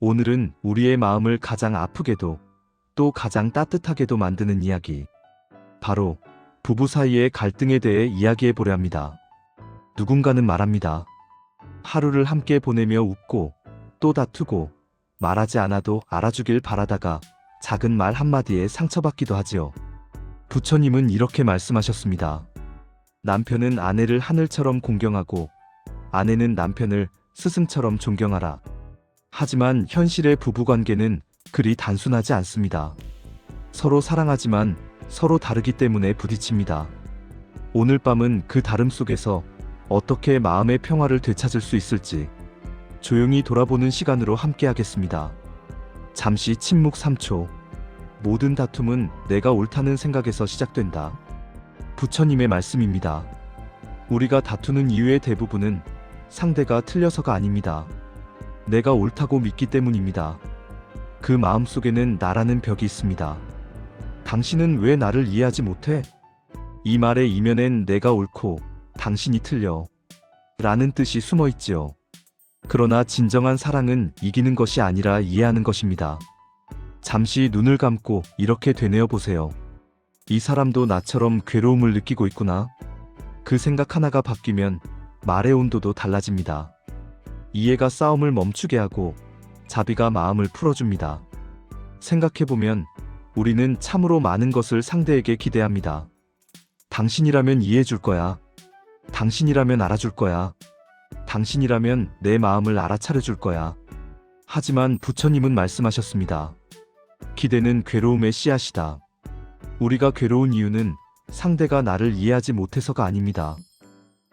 오늘은 우리의 마음을 가장 아프게도 또 가장 따뜻하게도 만드는 이야기, 바로 부부 사이의 갈등에 대해 이야기해 보려 합니다. 누군가는 말합니다. 하루를 함께 보내며 웃고 또 다투고 말하지 않아도 알아주길 바라다가 작은 말 한마디에 상처받기도 하지요. 부처님은 이렇게 말씀하셨습니다. 남편은 아내를 하늘처럼 공경하고 아내는 남편을 스승처럼 존경하라. 하지만 현실의 부부관계는 그리 단순하지 않습니다. 서로 사랑하지만 서로 다르기 때문에 부딪힙니다. 오늘 밤은 그 다름 속에서 어떻게 마음의 평화를 되찾을 수 있을지 조용히 돌아보는 시간으로 함께하겠습니다. 잠시 침묵 3초. 모든 다툼은 내가 옳다는 생각에서 시작된다. 부처님의 말씀입니다. 우리가 다투는 이유의 대부분은 상대가 틀려서가 아닙니다. 내가 옳다고 믿기 때문입니다. 그 마음속에는 나라는 벽이 있습니다. 당신은 왜 나를 이해하지 못해? 이 말의 이면엔 내가 옳고 당신이 틀려 라는 뜻이 숨어 있지요. 그러나 진정한 사랑은 이기는 것이 아니라 이해하는 것입니다. 잠시 눈을 감고 이렇게 되뇌어 보세요. 이 사람도 나처럼 괴로움을 느끼고 있구나. 그 생각 하나가 바뀌면 말의 온도도 달라집니다. 이해가 싸움을 멈추게 하고 자비가 마음을 풀어줍니다. 생각해보면 우리는 참으로 많은 것을 상대에게 기대합니다. 당신이라면 이해해줄 거야. 당신이라면 알아줄 거야. 당신이라면 내 마음을 알아차려줄 거야. 하지만 부처님은 말씀하셨습니다. 기대는 괴로움의 씨앗이다. 우리가 괴로운 이유는 상대가 나를 이해하지 못해서가 아닙니다.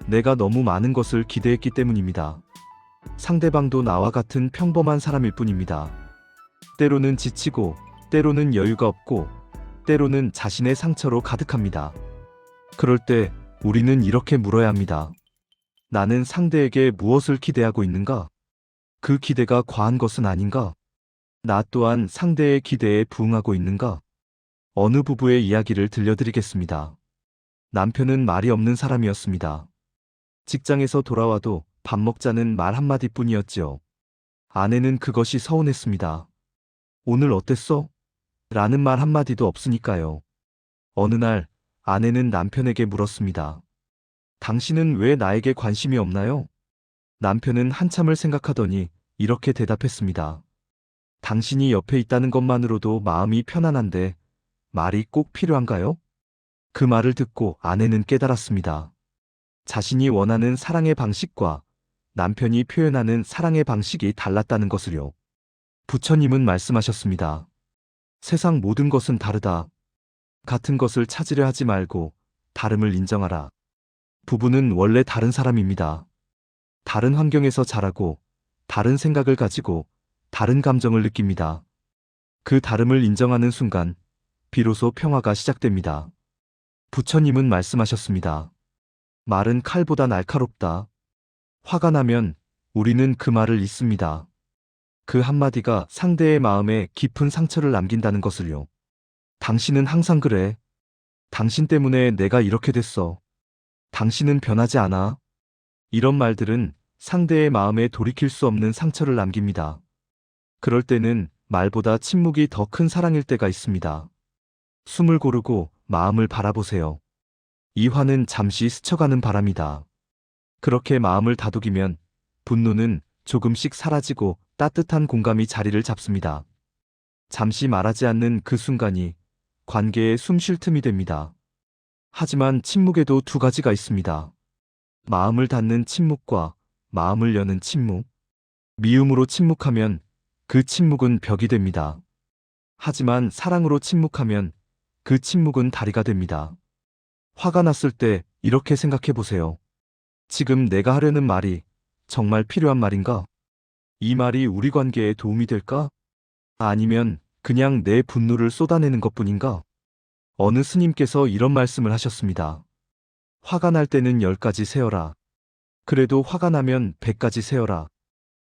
내가 너무 많은 것을 기대했기 때문입니다. 상대방도 나와 같은 평범한 사람일 뿐입니다. 때로는 지치고, 때로는 여유가 없고, 때로는 자신의 상처로 가득합니다. 그럴 때 우리는 이렇게 물어야 합니다. 나는 상대에게 무엇을 기대하고 있는가? 그 기대가 과한 것은 아닌가? 나 또한 상대의 기대에 부응하고 있는가? 어느 부부의 이야기를 들려드리겠습니다. 남편은 말이 없는 사람이었습니다. 직장에서 돌아와도 밥 먹자는 말 한마디뿐이었지요. 아내는 그것이 서운했습니다. 오늘 어땠어? 라는 말 한마디도 없으니까요. 어느 날 아내는 남편에게 물었습니다. 당신은 왜 나에게 관심이 없나요? 남편은 한참을 생각하더니 이렇게 대답했습니다. 당신이 옆에 있다는 것만으로도 마음이 편안한데 말이 꼭 필요한가요? 그 말을 듣고 아내는 깨달았습니다. 자신이 원하는 사랑의 방식과 남편이 표현하는 사랑의 방식이 달랐다는 것을요. 부처님은 말씀하셨습니다. 세상 모든 것은 다르다. 같은 것을 찾으려 하지 말고 다름을 인정하라. 부부는 원래 다른 사람입니다. 다른 환경에서 자라고 다른 생각을 가지고 다른 감정을 느낍니다. 그 다름을 인정하는 순간 비로소 평화가 시작됩니다. 부처님은 말씀하셨습니다. 말은 칼보다 날카롭다. 화가 나면 우리는 그 말을 잊습니다. 그 한마디가 상대의 마음에 깊은 상처를 남긴다는 것을요. 당신은 항상 그래. 당신 때문에 내가 이렇게 됐어. 당신은 변하지 않아. 이런 말들은 상대의 마음에 돌이킬 수 없는 상처를 남깁니다. 그럴 때는 말보다 침묵이 더 큰 사랑일 때가 있습니다. 숨을 고르고 마음을 바라보세요. 이 화는 잠시 스쳐가는 바람이다. 그렇게 마음을 다독이면 분노는 조금씩 사라지고 따뜻한 공감이 자리를 잡습니다. 잠시 말하지 않는 그 순간이 관계의 숨 쉴 틈이 됩니다. 하지만 침묵에도 두 가지가 있습니다. 마음을 닫는 침묵과 마음을 여는 침묵. 미움으로 침묵하면 그 침묵은 벽이 됩니다. 하지만 사랑으로 침묵하면 그 침묵은 다리가 됩니다. 화가 났을 때 이렇게 생각해 보세요. 지금 내가 하려는 말이 정말 필요한 말인가? 이 말이 우리 관계에 도움이 될까? 아니면 그냥 내 분노를 쏟아내는 것뿐인가? 어느 스님께서 이런 말씀을 하셨습니다. 화가 날 때는 10가지 세어라. 그래도 화가 나면 100가지 세어라.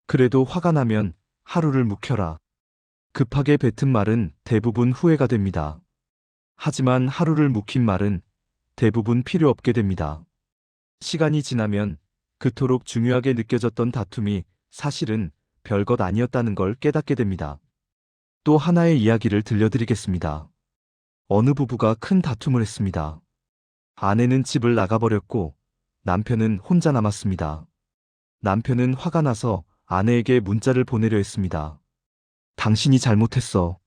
그래도 화가 나면 하루를 묵혀라. 급하게 뱉은 말은 대부분 후회가 됩니다. 하지만 하루를 묵힌 말은 대부분 필요 없게 됩니다. 시간이 지나면 그토록 중요하게 느껴졌던 다툼이 사실은 별것 아니었다는 걸 깨닫게 됩니다. 또 하나의 이야기를 들려드리겠습니다. 어느 부부가 큰 다툼을 했습니다. 아내는 집을 나가버렸고 남편은 혼자 남았습니다. 남편은 화가 나서 아내에게 문자를 보내려 했습니다. 당신이 잘못했어.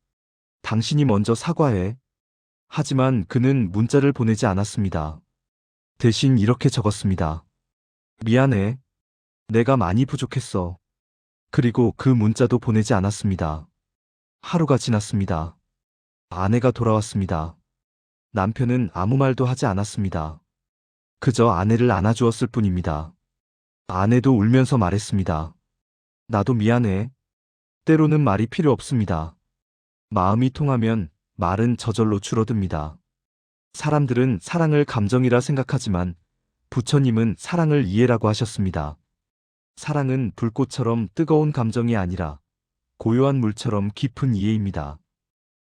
당신이 먼저 사과해. 하지만 그는 문자를 보내지 않았습니다. 대신 이렇게 적었습니다. 미안해. 내가 많이 부족했어. 그리고 그 문자도 보내지 않았습니다. 하루가 지났습니다. 아내가 돌아왔습니다. 남편은 아무 말도 하지 않았습니다. 그저 아내를 안아주었을 뿐입니다. 아내도 울면서 말했습니다. 나도 미안해. 때로는 말이 필요 없습니다. 마음이 통하면 말은 저절로 줄어듭니다. 사람들은 사랑을 감정이라 생각하지만 부처님은 사랑을 이해라고 하셨습니다. 사랑은 불꽃처럼 뜨거운 감정이 아니라 고요한 물처럼 깊은 이해입니다.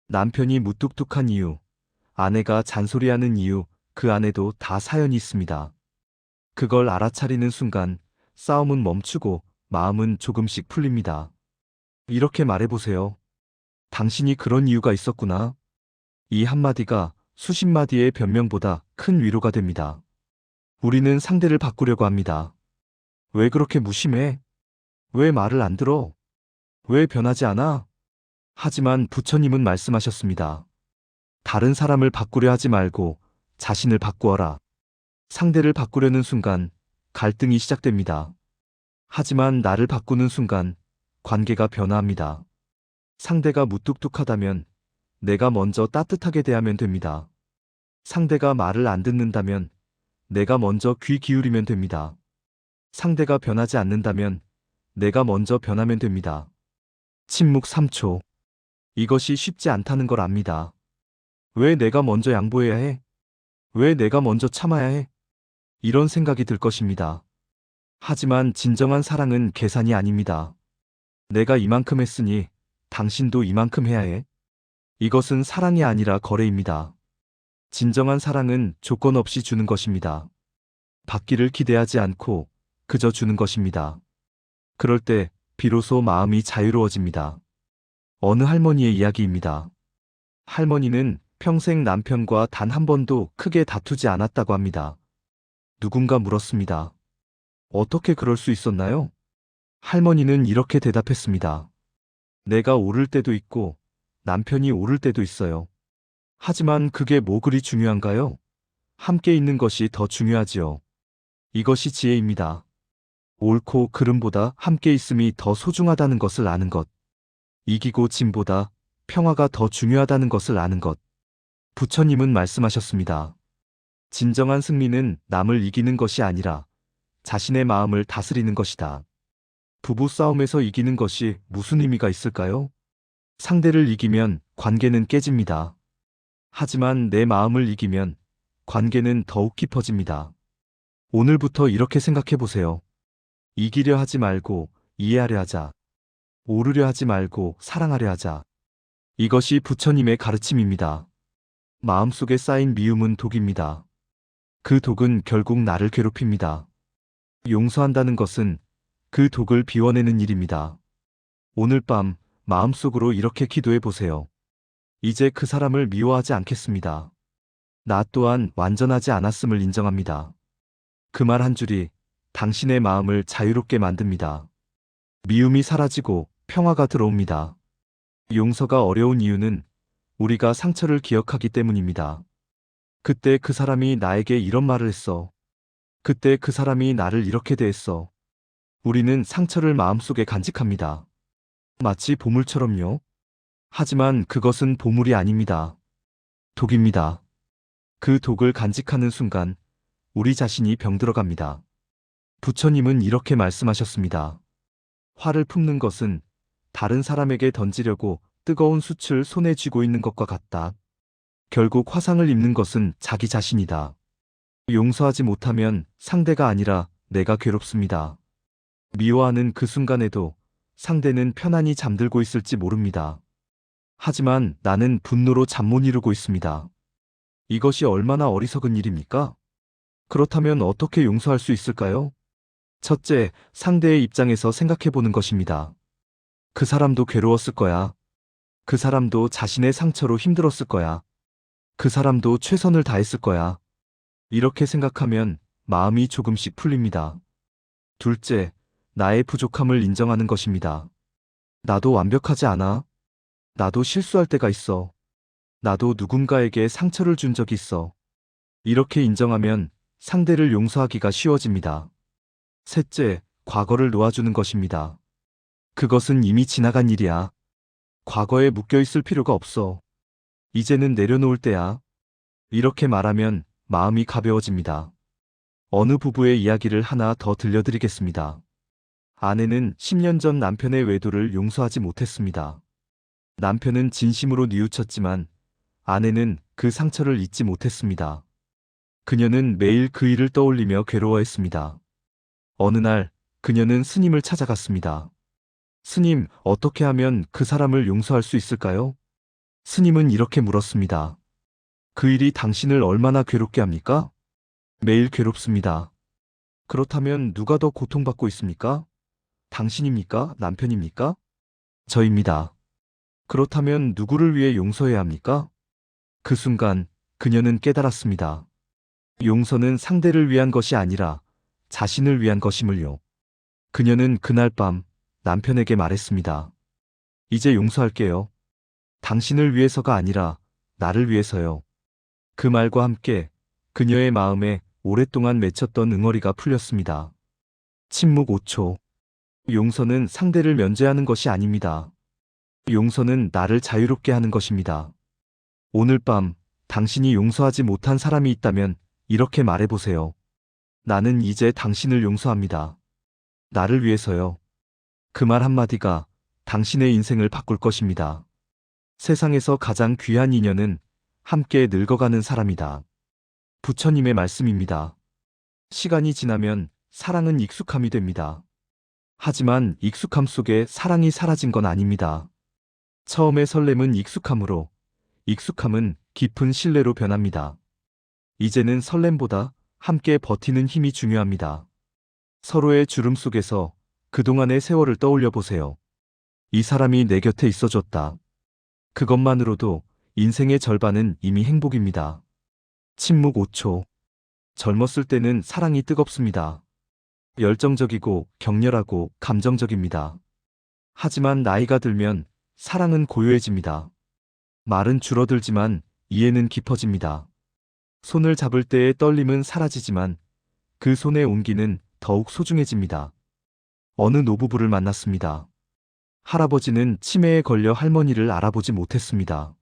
남편이 무뚝뚝한 이유, 아내가 잔소리하는 이유, 그 안에도 다 사연이 있습니다. 그걸 알아차리는 순간 싸움은 멈추고 마음은 조금씩 풀립니다. 이렇게 말해보세요. 당신이 그런 이유가 있었구나. 이 한마디가 수십 마디의 변명보다 큰 위로가 됩니다. 우리는 상대를 바꾸려고 합니다. 왜 그렇게 무심해? 왜 말을 안 들어? 왜 변하지 않아? 하지만 부처님은 말씀하셨습니다. 다른 사람을 바꾸려 하지 말고 자신을 바꾸어라. 상대를 바꾸려는 순간 갈등이 시작됩니다. 하지만 나를 바꾸는 순간 관계가 변화합니다. 상대가 무뚝뚝하다면 내가 먼저 따뜻하게 대하면 됩니다. 상대가 말을 안 듣는다면 내가 먼저 귀 기울이면 됩니다. 상대가 변하지 않는다면 내가 먼저 변하면 됩니다. 침묵 3초. 이것이 쉽지 않다는 걸 압니다. 왜 내가 먼저 양보해야 해? 왜 내가 먼저 참아야 해? 이런 생각이 들 것입니다. 하지만 진정한 사랑은 계산이 아닙니다. 내가 이만큼 했으니 당신도 이만큼 해야 해. 이것은 사랑이 아니라 거래입니다. 진정한 사랑은 조건 없이 주는 것입니다. 받기를 기대하지 않고 그저 주는 것입니다. 그럴 때 비로소 마음이 자유로워집니다. 어느 할머니의 이야기입니다. 할머니는 평생 남편과 단 한 번도 크게 다투지 않았다고 합니다. 누군가 물었습니다. 어떻게 그럴 수 있었나요? 할머니는 이렇게 대답했습니다. 내가 오를 때도 있고 남편이 오를 때도 있어요. 하지만 그게 뭐 그리 중요한가요? 함께 있는 것이 더 중요하지요. 이것이 지혜입니다. 옳고 그름보다 함께 있음이 더 소중하다는 것을 아는 것. 이기고 짐보다 평화가 더 중요하다는 것을 아는 것. 부처님은 말씀하셨습니다. 진정한 승리는 남을 이기는 것이 아니라 자신의 마음을 다스리는 것이다. 부부 싸움에서 이기는 것이 무슨 의미가 있을까요? 상대를 이기면 관계는 깨집니다. 하지만 내 마음을 이기면 관계는 더욱 깊어집니다. 오늘부터 이렇게 생각해 보세요. 이기려 하지 말고 이해하려 하자. 오르려 하지 말고 사랑하려 하자. 이것이 부처님의 가르침입니다. 마음속에 쌓인 미움은 독입니다. 그 독은 결국 나를 괴롭힙니다. 용서한다는 것은 그 독을 비워내는 일입니다. 오늘 밤 마음속으로 이렇게 기도해 보세요. 이제 그 사람을 미워하지 않겠습니다. 나 또한 완전하지 않았음을 인정합니다. 그 말 한 줄이 당신의 마음을 자유롭게 만듭니다. 미움이 사라지고 평화가 들어옵니다. 용서가 어려운 이유는 우리가 상처를 기억하기 때문입니다. 그때 그 사람이 나에게 이런 말을 했어. 그때 그 사람이 나를 이렇게 대했어. 우리는 상처를 마음속에 간직합니다. 마치 보물처럼요. 하지만 그것은 보물이 아닙니다. 독입니다. 그 독을 간직하는 순간 우리 자신이 병들어갑니다. 부처님은 이렇게 말씀하셨습니다. 화를 품는 것은 다른 사람에게 던지려고 뜨거운 숯을 손에 쥐고 있는 것과 같다. 결국 화상을 입는 것은 자기 자신이다. 용서하지 못하면 상대가 아니라 내가 괴롭습니다. 미워하는 그 순간에도 상대는 편안히 잠들고 있을지 모릅니다. 하지만 나는 분노로 잠 못 이루고 있습니다. 이것이 얼마나 어리석은 일입니까? 그렇다면 어떻게 용서할 수 있을까요? 첫째, 상대의 입장에서 생각해 보는 것입니다. 그 사람도 괴로웠을 거야. 그 사람도 자신의 상처로 힘들었을 거야. 그 사람도 최선을 다했을 거야. 이렇게 생각하면 마음이 조금씩 풀립니다. 둘째, 나의 부족함을 인정하는 것입니다. 나도 완벽하지 않아. 나도 실수할 때가 있어. 나도 누군가에게 상처를 준 적이 있어. 이렇게 인정하면 상대를 용서하기가 쉬워집니다. 셋째, 과거를 놓아주는 것입니다. 그것은 이미 지나간 일이야. 과거에 묶여 있을 필요가 없어. 이제는 내려놓을 때야. 이렇게 말하면 마음이 가벼워집니다. 어느 부부의 이야기를 하나 더 들려드리겠습니다. 아내는 10년 전 남편의 외도를 용서하지 못했습니다. 남편은 진심으로 뉘우쳤지만 아내는 그 상처를 잊지 못했습니다. 그녀는 매일 그 일을 떠올리며 괴로워했습니다. 어느 날 그녀는 스님을 찾아갔습니다. 스님, 어떻게 하면 그 사람을 용서할 수 있을까요? 스님은 이렇게 물었습니다. 그 일이 당신을 얼마나 괴롭게 합니까? 매일 괴롭습니다. 그렇다면 누가 더 고통받고 있습니까? 당신입니까? 남편입니까? 저입니다. 그렇다면 누구를 위해 용서해야 합니까? 그 순간 그녀는 깨달았습니다. 용서는 상대를 위한 것이 아니라 자신을 위한 것임을요. 그녀는 그날 밤 남편에게 말했습니다. 이제 용서할게요. 당신을 위해서가 아니라 나를 위해서요. 그 말과 함께 그녀의 마음에 오랫동안 맺혔던 응어리가 풀렸습니다. 침묵 5초. 용서는 상대를 면제하는 것이 아닙니다. 용서는 나를 자유롭게 하는 것입니다. 오늘 밤 당신이 용서하지 못한 사람이 있다면 이렇게 말해보세요. 나는 이제 당신을 용서합니다. 나를 위해서요. 그 말 한마디가 당신의 인생을 바꿀 것입니다. 세상에서 가장 귀한 인연은 함께 늙어가는 사람이다. 부처님의 말씀입니다. 시간이 지나면 사랑은 익숙함이 됩니다. 하지만 익숙함 속에 사랑이 사라진 건 아닙니다. 처음의 설렘은 익숙함으로, 익숙함은 깊은 신뢰로 변합니다. 이제는 설렘보다 함께 버티는 힘이 중요합니다. 서로의 주름 속에서 그동안의 세월을 떠올려 보세요. 이 사람이 내 곁에 있어줬다. 그것만으로도 인생의 절반은 이미 행복입니다. 침묵 5초. 젊었을 때는 사랑이 뜨겁습니다. 열정적이고 격렬하고 감정적입니다. 하지만 나이가 들면 사랑은 고요해집니다. 말은 줄어들지만 이해는 깊어집니다. 손을 잡을 때의 떨림은 사라지지만 그 손의 온기는 더욱 소중해집니다. 어느 노부부를 만났습니다. 할아버지는 치매에 걸려 할머니를 알아보지 못했습니다.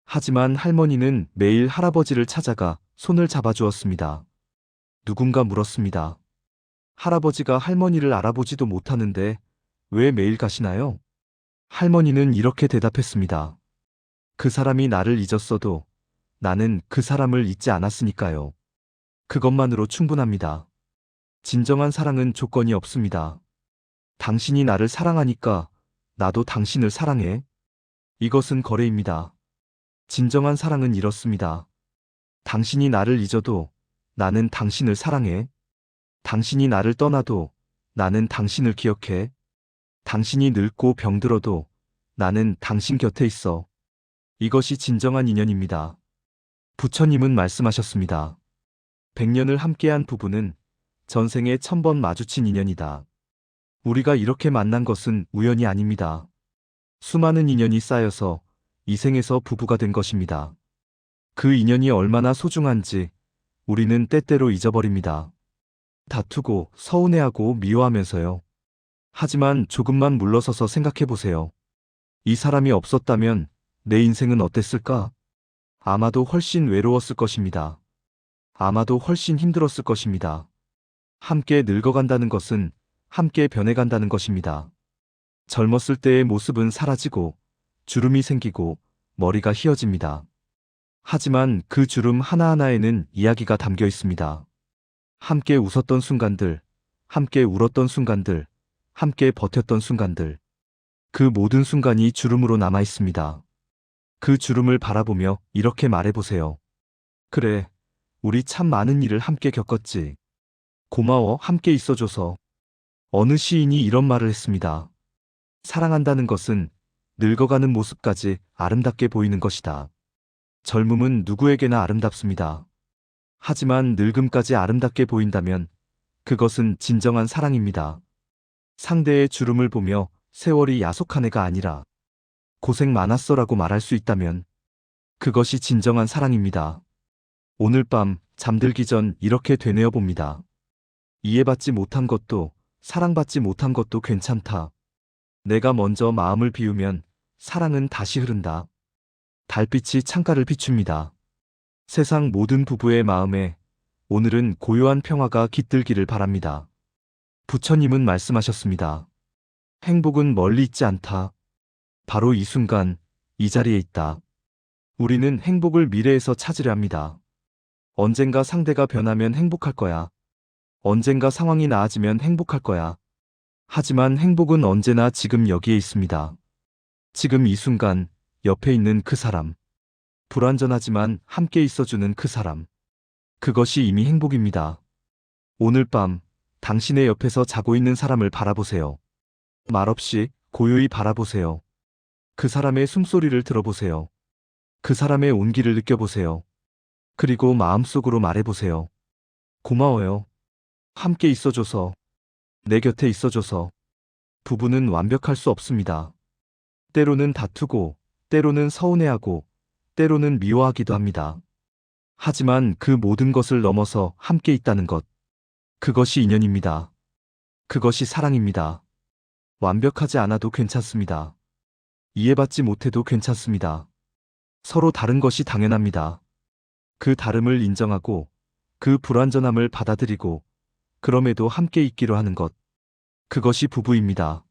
하지만 할머니는 매일 할아버지를 찾아가 손을 잡아주었습니다. 누군가 물었습니다. 할아버지가 할머니를 알아보지도 못하는데 왜 매일 가시나요? 할머니는 이렇게 대답했습니다. 그 사람이 나를 잊었어도 나는 그 사람을 잊지 않았으니까요. 그것만으로 충분합니다. 진정한 사랑은 조건이 없습니다. 당신이 나를 사랑하니까 나도 당신을 사랑해. 이것은 거래입니다. 진정한 사랑은 이렇습니다. 당신이 나를 잊어도 나는 당신을 사랑해. 당신이 나를 떠나도 나는 당신을 기억해. 당신이 늙고 병들어도 나는 당신 곁에 있어. 이것이 진정한 인연입니다. 부처님은 말씀하셨습니다. 100년을 함께한 부부는 전생에 1000번 마주친 인연이다. 우리가 이렇게 만난 것은 우연이 아닙니다. 수많은 인연이 쌓여서 이 생에서 부부가 된 것입니다. 그 인연이 얼마나 소중한지 우리는 때때로 잊어버립니다. 다투고 서운해하고 미워하면서요. 하지만 조금만 물러서서 생각해보세요. 이 사람이 없었다면 내 인생은 어땠을까? 아마도 훨씬 외로웠을 것입니다. 아마도 훨씬 힘들었을 것입니다. 함께 늙어간다는 것은 함께 변해간다는 것입니다. 젊었을 때의 모습은 사라지고 주름이 생기고 머리가 휘어집니다. 하지만 그 주름 하나하나에는 이야기가 담겨 있습니다. 함께 웃었던 순간들, 함께 울었던 순간들, 함께 버텼던 순간들. 그 모든 순간이 주름으로 남아 있습니다. 그 주름을 바라보며 이렇게 말해보세요. 그래, 우리 참 많은 일을 함께 겪었지. 고마워, 함께 있어줘서. 어느 시인이 이런 말을 했습니다. 사랑한다는 것은 늙어가는 모습까지 아름답게 보이는 것이다. 젊음은 누구에게나 아름답습니다. 하지만 늙음까지 아름답게 보인다면 그것은 진정한 사랑입니다. 상대의 주름을 보며 세월이 야속한 애가 아니라 고생 많았어라고 말할 수 있다면 그것이 진정한 사랑입니다. 오늘 밤 잠들기 전 이렇게 되뇌어 봅니다. 이해받지 못한 것도 사랑받지 못한 것도 괜찮다. 내가 먼저 마음을 비우면 사랑은 다시 흐른다. 달빛이 창가를 비춥니다. 세상 모든 부부의 마음에 오늘은 고요한 평화가 깃들기를 바랍니다. 부처님은 말씀하셨습니다. 행복은 멀리 있지 않다. 바로 이 순간, 이 자리에 있다. 우리는 행복을 미래에서 찾으려 합니다. 언젠가 상대가 변하면 행복할 거야. 언젠가 상황이 나아지면 행복할 거야. 하지만 행복은 언제나 지금 여기에 있습니다. 지금 이 순간, 옆에 있는 그 사람. 불완전하지만 함께 있어주는 그 사람. 그것이 이미 행복입니다. 오늘 밤, 당신의 옆에서 자고 있는 사람을 바라보세요. 말없이 고요히 바라보세요. 그 사람의 숨소리를 들어보세요. 그 사람의 온기를 느껴보세요. 그리고 마음속으로 말해보세요. 고마워요. 함께 있어줘서. 내 곁에 있어줘서. 부부는 완벽할 수 없습니다. 때로는 다투고, 때로는 서운해하고, 때로는 미워하기도 합니다. 하지만 그 모든 것을 넘어서 함께 있다는 것. 그것이 인연입니다. 그것이 사랑입니다. 완벽하지 않아도 괜찮습니다. 이해받지 못해도 괜찮습니다. 서로 다른 것이 당연합니다. 그 다름을 인정하고 그 불완전함을 받아들이고 그럼에도 함께 있기로 하는 것. 그것이 부부입니다.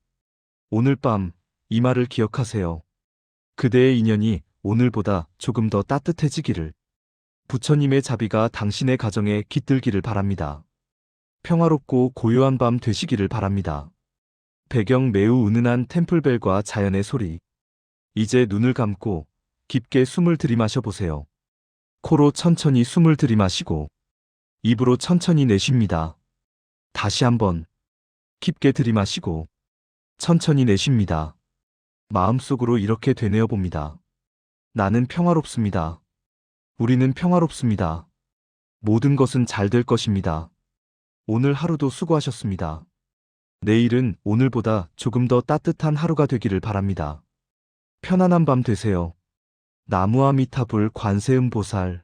오늘 밤 이 말을 기억하세요. 그대의 인연이 오늘보다 조금 더 따뜻해지기를. 부처님의 자비가 당신의 가정에 깃들기를 바랍니다. 평화롭고 고요한 밤 되시기를 바랍니다. 배경 매우 은은한 템플벨과 자연의 소리. 이제 눈을 감고 깊게 숨을 들이마셔 보세요. 코로 천천히 숨을 들이마시고 입으로 천천히 내쉽니다. 다시 한번 깊게 들이마시고 천천히 내쉽니다. 마음속으로 이렇게 되뇌어 봅니다. 나는 평화롭습니다. 우리는 평화롭습니다. 모든 것은 잘 될 것입니다. 오늘 하루도 수고하셨습니다. 내일은 오늘보다 조금 더 따뜻한 하루가 되기를 바랍니다. 편안한 밤 되세요. 나무아미타불 관세음보살